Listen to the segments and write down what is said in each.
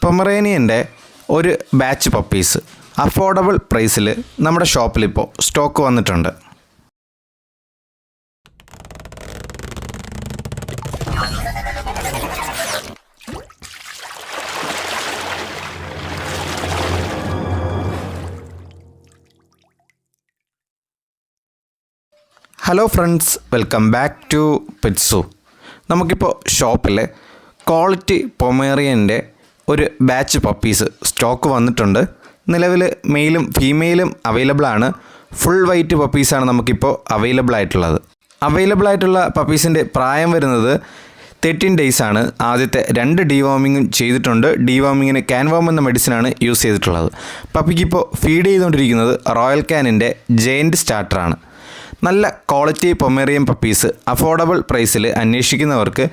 പൊമറേനിയൻ്റെ ഒരു batch puppies affordable പ്രൈസിൽ നമ്മുടെ ഷോപ്പിലിപ്പോൾ സ്റ്റോക്ക് വന്നിട്ടുണ്ട്. Hello friends, welcome back to pets. നമുക്കിപ്പോൾ ഷോപ്പിൽ ക്വാളിറ്റി പൊമേറിയൻ്റെ ഒരു ബാച്ച് പപ്പീസ് സ്റ്റോക്ക് വന്നിട്ടുണ്ട്. നിലവിൽ മെയിലും ഫീമെയിലും അവൈലബിൾ ആണ്. ഫുൾ വൈറ്റ് പപ്പീസാണ് നമുക്കിപ്പോൾ അവൈലബിൾ ആയിട്ടുള്ളത്. അവൈലബിൾ ആയിട്ടുള്ള പപ്പീസിൻ്റെ പ്രായം വരുന്നത് 13 ഡേയ്സ് ആണ്. ആദ്യത്തെ 2 ഡീവാമിങ്ങും ചെയ്തിട്ടുണ്ട്. ഡീവാമിങ്ങിന് ക്യാൻവാം എന്ന മെഡിസിനാണ് യൂസ് ചെയ്തിട്ടുള്ളത്. പപ്പിക്കിപ്പോൾ ഫീഡ് ചെയ്തുകൊണ്ടിരിക്കുന്നത് റോയൽ കാനിൻ്റെ ജയൻറ്റ് സ്റ്റാർട്ടറാണ്. നല്ല ക്വാളിറ്റി പൊമേറിയൻ പപ്പീസ് അഫോർഡബിൾ പ്രൈസിൽ അന്വേഷിക്കുന്നവർക്ക്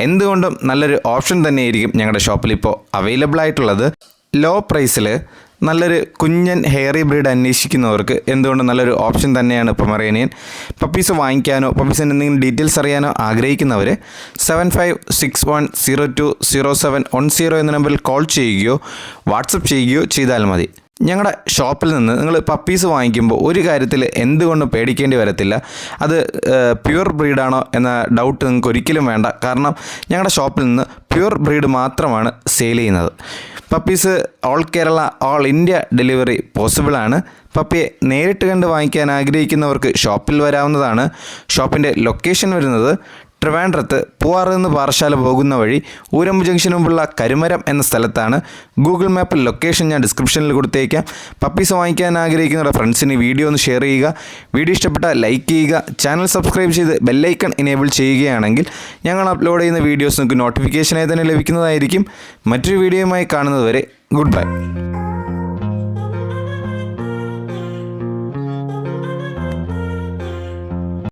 എന്തുകൊണ്ടും നല്ലൊരു ഓപ്ഷൻ തന്നെയായിരിക്കും ഞങ്ങളുടെ ഷോപ്പിൽ ഇപ്പോൾ അവൈലബിൾ ആയിട്ടുള്ളത്. ലോ പ്രൈസിൽ നല്ലൊരു കുഞ്ഞൻ ഹെയറി ബ്രീഡ് അന്വേഷിക്കുന്നവർക്ക് എന്തുകൊണ്ടും നല്ലൊരു ഓപ്ഷൻ തന്നെയാണ് പൊമറേനിയൻ. പപ്പീസ് വാങ്ങിക്കാനോ പപ്പീസിൻ്റെ എന്തെങ്കിലും ഡീറ്റെയിൽസ് അറിയാനോ ആഗ്രഹിക്കുന്നവർ 7561020710 എന്ന നമ്പറിൽ കോൾ ചെയ്യുകയോ വാട്സപ്പ് ചെയ്യുകയോ ചെയ്താൽ മതി. ഞങ്ങളുടെ ഷോപ്പിൽ നിന്ന് നിങ്ങൾ പപ്പീസ് വാങ്ങിക്കുമ്പോൾ ഒരു കാര്യത്തിൽ എന്തുകൊണ്ടും പേടിക്കേണ്ടി വരത്തില്ല. അത് പ്യുവർ ബ്രീഡാണോ എന്ന ഡൗട്ട് നിങ്ങൾക്ക് ഒരിക്കലും വേണ്ട. കാരണം ഞങ്ങളുടെ ഷോപ്പിൽ നിന്ന് പ്യുവർ ബ്രീഡ് മാത്രമാണ് സെയിൽ ചെയ്യുന്നത്. Puppies all Kerala all India delivery പോസിബിളാണ്. പപ്പിയെ നേരിട്ട് കണ്ട് വാങ്ങിക്കാൻ ആഗ്രഹിക്കുന്നവർക്ക് ഷോപ്പിൽ വരാവുന്നതാണ്. ഷോപ്പിൻ്റെ ലൊക്കേഷൻ വരുന്നത് ട്രിവാൻഡ്രത്ത് പൂവാറിൽ നിന്ന് പാറശാല പോകുന്ന വഴി ഊരമ്പ് ജംഗ്ഷന് മുമ്പുള്ള കരുമരം എന്ന സ്ഥലത്താണ്. ഗൂഗിൾ മാപ്പിൽ ലൊക്കേഷൻ ഞാൻ ഡിസ്ക്രിപ്ഷനിൽ കൊടുത്തേക്കാം. പപ്പീസ് വാങ്ങിക്കാൻ ആഗ്രഹിക്കുന്ന ഫ്രണ്ട്സിന് വീഡിയോ ഒന്ന് ഷെയർ ചെയ്യുക. വീഡിയോ ഇഷ്ടപ്പെട്ടാൽ ലൈക്ക് ചെയ്യുക. ചാനൽ സബ്സ്ക്രൈബ് ചെയ്ത് ബെല്ലൈക്കൺ എനേബിൾ ചെയ്യുകയാണെങ്കിൽ ഞങ്ങൾ അപ്ലോഡ് ചെയ്യുന്ന വീഡിയോസ് നിങ്ങൾക്ക് നോട്ടിഫിക്കേഷനായി തന്നെ ലഭിക്കുന്നതായിരിക്കും. മറ്റൊരു വീഡിയോയുമായി കാണുന്നതുവരെ ഗുഡ് ബൈ.